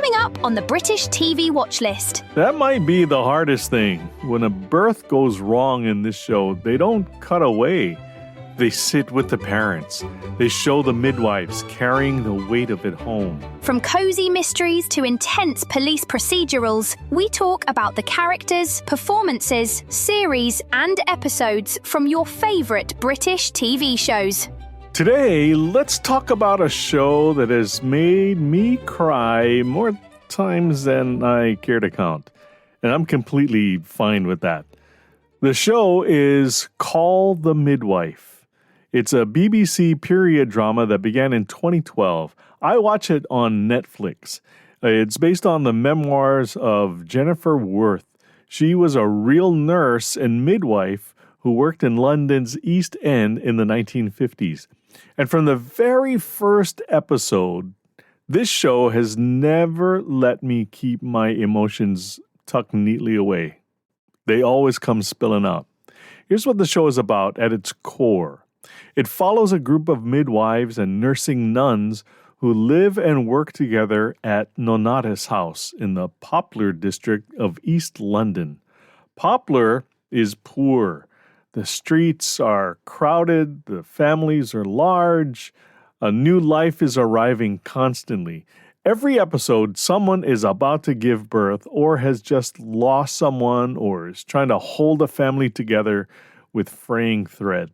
Coming up on the British TV watch list. That might be the hardest thing. When a birth goes wrong in this show, they don't cut away. They sit with the parents. They show the midwives carrying the weight of it home. From cozy mysteries to intense police procedurals, we talk about the characters, performances, series, and episodes from your favourite British TV shows. Today, let's talk about a show that has made me cry more times than I care to count. And I'm completely fine with that. The show is Call the Midwife. It's a BBC period drama that began in 2012. I watch it on Netflix. It's based on the memoirs of Jennifer Worth. She was a real nurse and midwife who worked in London's East End in the 1950s. And from the very first episode, this show has never let me keep my emotions tucked neatly away. They always come spilling out. Here's what the show is about at its core. It follows a group of midwives and nursing nuns who live and work together at Nonnatus House in the Poplar district of East London. Poplar is poor. The streets are crowded, the families are large, a new life is arriving constantly. Every episode, someone is about to give birth or has just lost someone or is trying to hold a family together with fraying thread.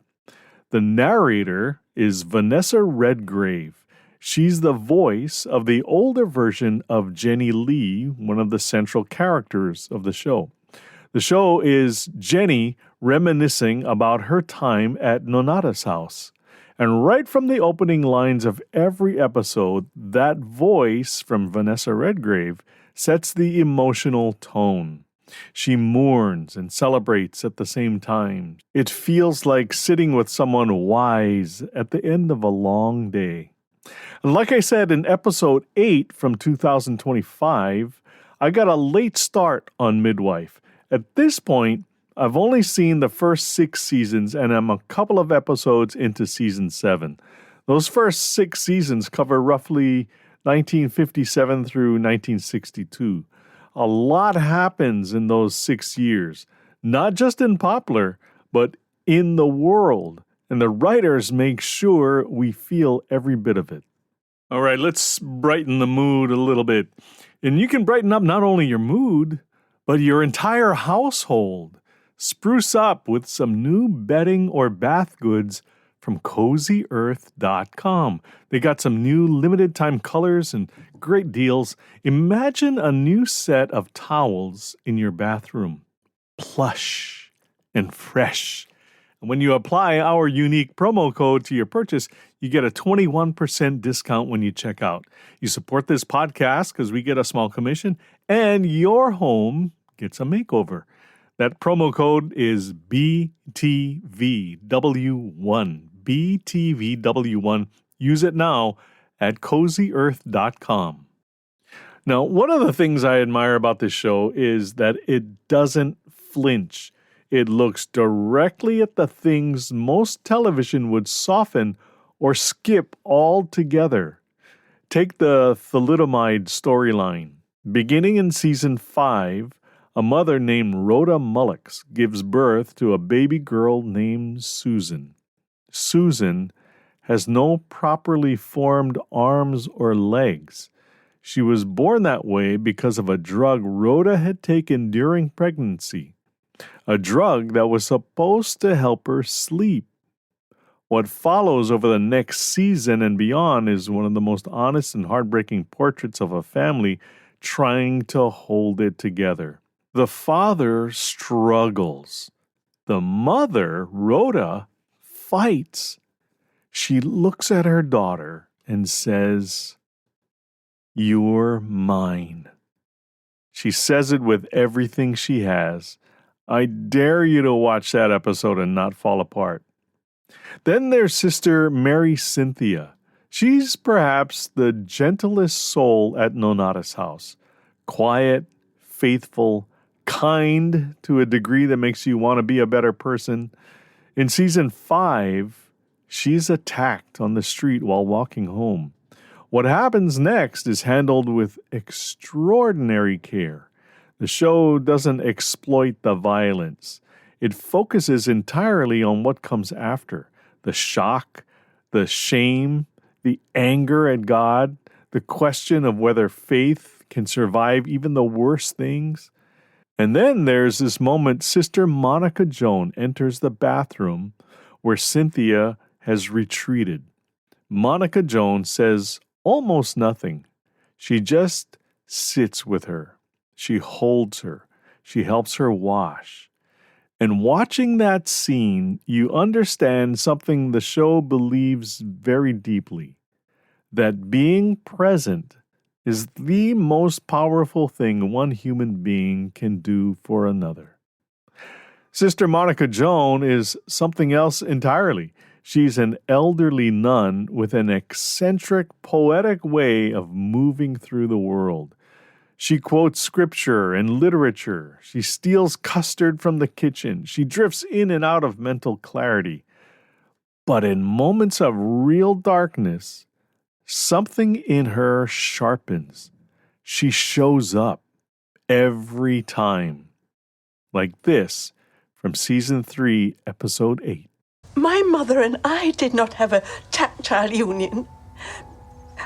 The narrator is Vanessa Redgrave. She's the voice of the older version of Jenny Lee, one of the central characters of the show. The show is Jenny reminiscing about her time at Nonnatus House. And right from the opening lines of every episode, that voice from Vanessa Redgrave sets the emotional tone. She mourns and celebrates at the same time. It feels like sitting with someone wise at the end of a long day. And like I said in episode 8 from 2025, I got a late start on Midwife. At this point, I've only seen the first 6 seasons and I'm a couple of episodes into season 7. Those first 6 seasons cover roughly 1957 through 1962. A lot happens in those 6 years, not just in Poplar, but in the world. And the writers make sure we feel every bit of it. All right, let's brighten the mood a little bit. And you can brighten up not only your mood, but your entire household. Spruce up with some new bedding or bath goods from CozyEarth.com. They got some new limited time colors and great deals. Imagine a new set of towels in your bathroom. Plush and fresh. And when you apply our unique promo code to your purchase, you get a 21% discount when you check out. You support this podcast because we get a small commission, and your home gets a makeover. That promo code is BTVW1. BTVW1. Use it now at CozyEarth.com. Now, one of the things I admire about this show is that it doesn't flinch. It looks directly at the things most television would soften or skip altogether. Take the thalidomide storyline. Beginning in season 5, a mother named Rhoda Mullocks gives birth to a baby girl named Susan. Susan has no properly formed arms or legs. She was born that way because of a drug Rhoda had taken during pregnancy, a drug that was supposed to help her sleep. What follows over the next season and beyond is one of the most honest and heartbreaking portraits of a family trying to hold it together. The father struggles. The mother, Rhoda, fights. She looks at her daughter and says, "You're mine." She says it with everything she has. I dare you to watch that episode and not fall apart. Then there's Sister Mary Cynthia. She's perhaps the gentlest soul at Nonnatus House. Quiet, faithful, kind to a degree that makes you want to be a better person. In season 5, she's attacked on the street while walking home. What happens next is handled with extraordinary care. The show doesn't exploit the violence. It focuses entirely on what comes after: the shock, the shame, the anger at God, the question of whether faith can survive even the worst things. And then there's this moment Sister Monica Joan enters the bathroom where Cynthia has retreated. Monica Joan says almost nothing. She just sits with her. She holds her. She helps her wash. And watching that scene, you understand something the show believes very deeply: that being present is the most powerful thing one human being can do for another. Sister Monica Joan is something else entirely. She's an elderly nun with an eccentric, poetic way of moving through the world. She quotes scripture and literature. She steals custard from the kitchen. She drifts in and out of mental clarity. But in moments of real darkness, something in her sharpens. She shows up every time. Like this from Season 3, Episode 8. My mother and I did not have a tactile union.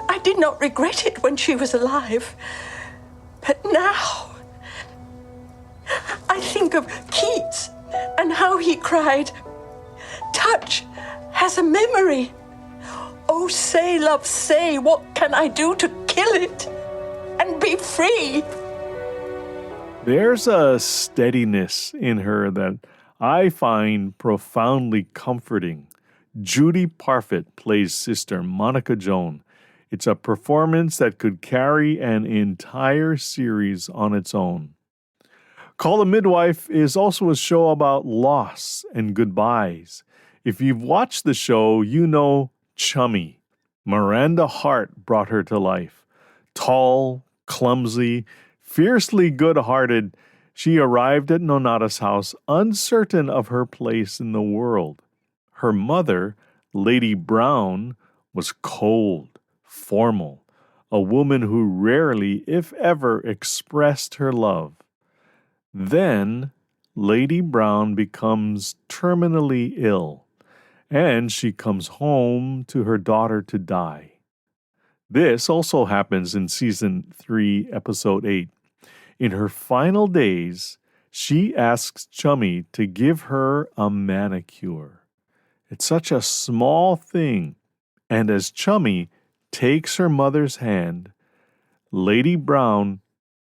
I did not regret it when she was alive. But now, I think of Keats and how he cried, "Touch has a memory. Oh, say, love, say, what can I do to kill it and be free?" There's a steadiness in her that I find profoundly comforting. Judy Parfitt plays Sister Monica Joan. It's a performance that could carry an entire series on its own. Call the Midwife is also a show about loss and goodbyes. If you've watched the show, you know Chummy. Miranda Hart brought her to life. Tall, clumsy, fiercely good-hearted, she arrived at Nonnatus house uncertain of her place in the world. Her mother, Lady Brown, was cold, formal, a woman who rarely, if ever, expressed her love. Then, Lady Brown becomes terminally ill, and she comes home to her daughter to die. This also happens in Season 3, Episode 8. In her final days, she asks Chummy to give her a manicure. It's such a small thing, and as Chummy takes her mother's hand, Lady Brown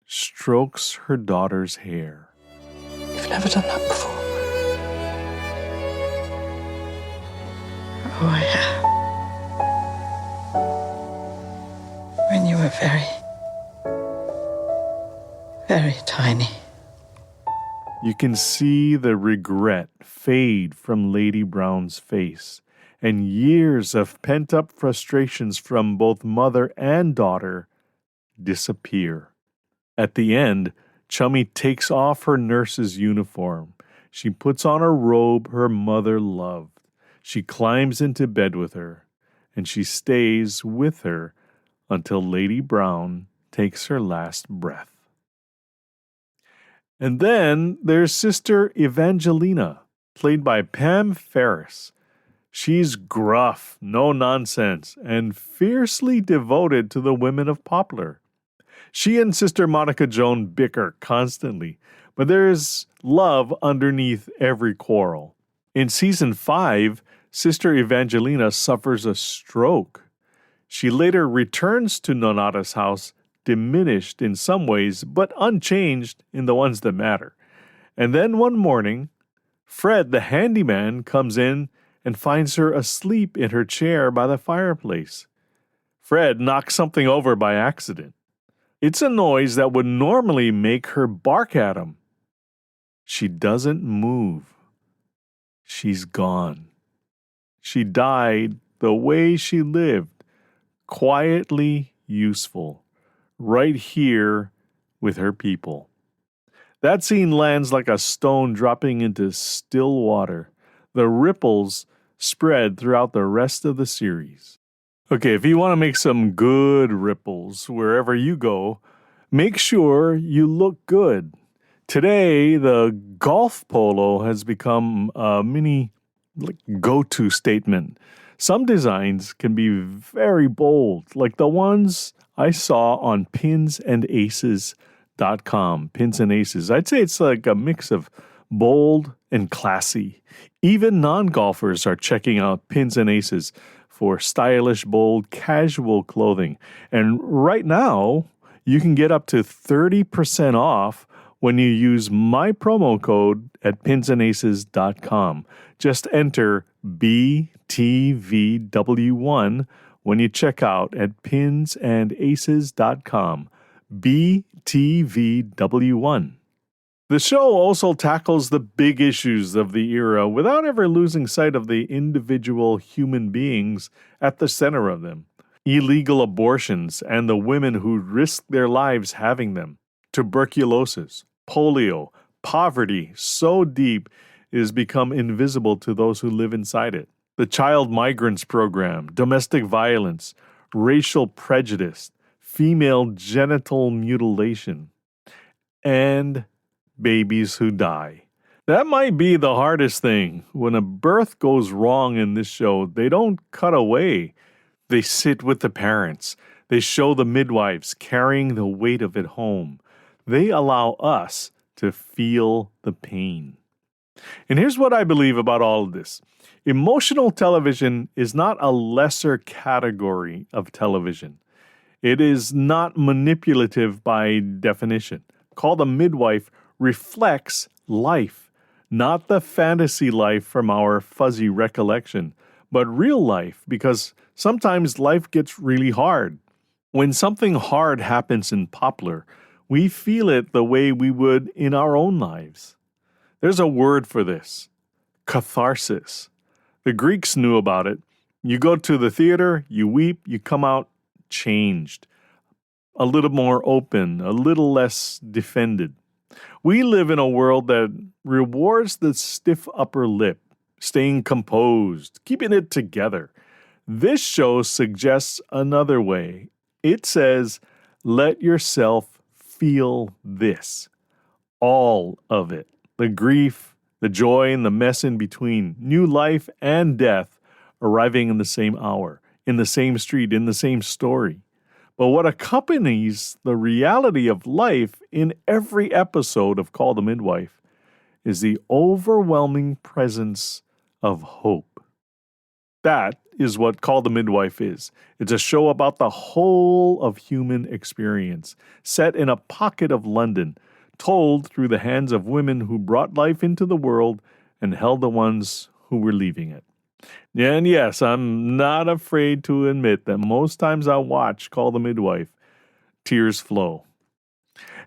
strokes her daughter's hair. You've never done that before. Oh, I have. When you were very tiny. You can see the regret fade from Lady Brown's face, and years of pent-up frustrations from both mother and daughter disappear. At the end, Chummy takes off her nurse's uniform. She puts on a robe her mother loved. She climbs into bed with her, and she stays with her until Lady Brown takes her last breath. And then there's Sister Evangelina, played by Pam Ferris. She's gruff, no nonsense, and fiercely devoted to the women of Poplar. She and Sister Monica Joan bicker constantly, but there's love underneath every quarrel. In Season 5, Sister Evangelina suffers a stroke. She later returns to Nonnatus house, diminished in some ways, but unchanged in the ones that matter. And then one morning, Fred the handyman comes in and finds her asleep in her chair by the fireplace. Fred knocks something over by accident. It's a noise that would normally make her bark at him. She doesn't move. She's gone. She died the way she lived, quietly useful, right here with her people. That scene lands like a stone dropping into still water. The ripples spread throughout the rest of the series. Okay, if you want to make some good ripples wherever you go, make sure you look good. Today, the golf polo has become a mini go-to statement. Some designs can be very bold, like the ones I saw on pinsandaces.com. Pins and Aces. I'd say it's like a mix of bold and classy. Even non-golfers are checking out Pins and Aces for stylish, bold, casual clothing. And right now, you can get up to 30% off when you use my promo code at pinsandaces.com. Just enter BTVW1 when you check out at pinsandaces.com. BTVW1. The show also tackles the big issues of the era without ever losing sight of the individual human beings at the center of them. Illegal abortions and the women who risk their lives having them. Tuberculosis, polio, poverty so deep it has become invisible to those who live inside it. The child migrants program, domestic violence, racial prejudice, female genital mutilation, and babies who die. That might be the hardest thing. When a birth goes wrong in this show, they don't cut away. They sit with the parents. They show the midwives carrying the weight of it home. They allow us to feel the pain. And here's what I believe about all of this. Emotional television is not a lesser category of television. It is not manipulative by definition. Call the Midwife reflects life, not the fantasy life from our fuzzy recollection, but real life, because sometimes life gets really hard. When something hard happens in Poplar, we feel it the way we would in our own lives. There's a word for this: catharsis. The Greeks knew about it. You go to the theater, you weep, you come out changed, a little more open, a little less defended. We live in a world that rewards the stiff upper lip, staying composed, keeping it together. This show suggests another way. It says, let yourself feel this. All of it. The grief, the joy, and the mess in between. New life and death arriving in the same hour, in the same street, in the same story. But what accompanies the reality of life in every episode of Call the Midwife is the overwhelming presence of hope. That is what Call the Midwife is. It's a show about the whole of human experience, set in a pocket of London, told through the hands of women who brought life into the world and held the ones who were leaving it. And yes, I'm not afraid to admit that most times I watch Call the Midwife, tears flow.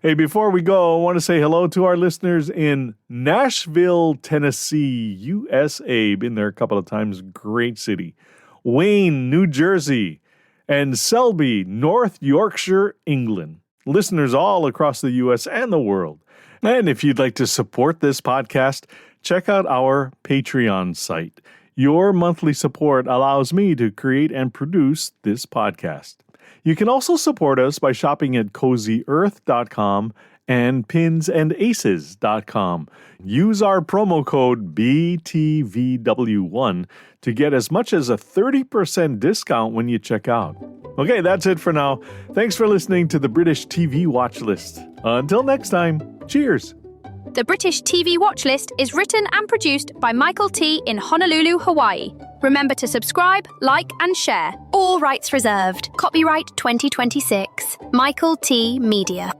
Hey, before we go, I want to say hello to our listeners in Nashville, Tennessee, USA. Been there a couple of times. Great city. Wayne, New Jersey, and Selby, North Yorkshire, England. Listeners all across the U.S. and the world. And if you'd like to support this podcast, check out our Patreon site. Your monthly support allows me to create and produce this podcast. You can also support us by shopping at CozyEarth.com and PinsAndAces.com. Use our promo code BTVW1 to get as much as a 30% discount when you check out. Okay, that's it for now. Thanks for listening to the British TV Watch List. Until next time, cheers. The British TV Watch List is written and produced by Michael T. in Honolulu, Hawaii. Remember to subscribe, like, and share. All rights reserved. Copyright 2026. Michael T. Media.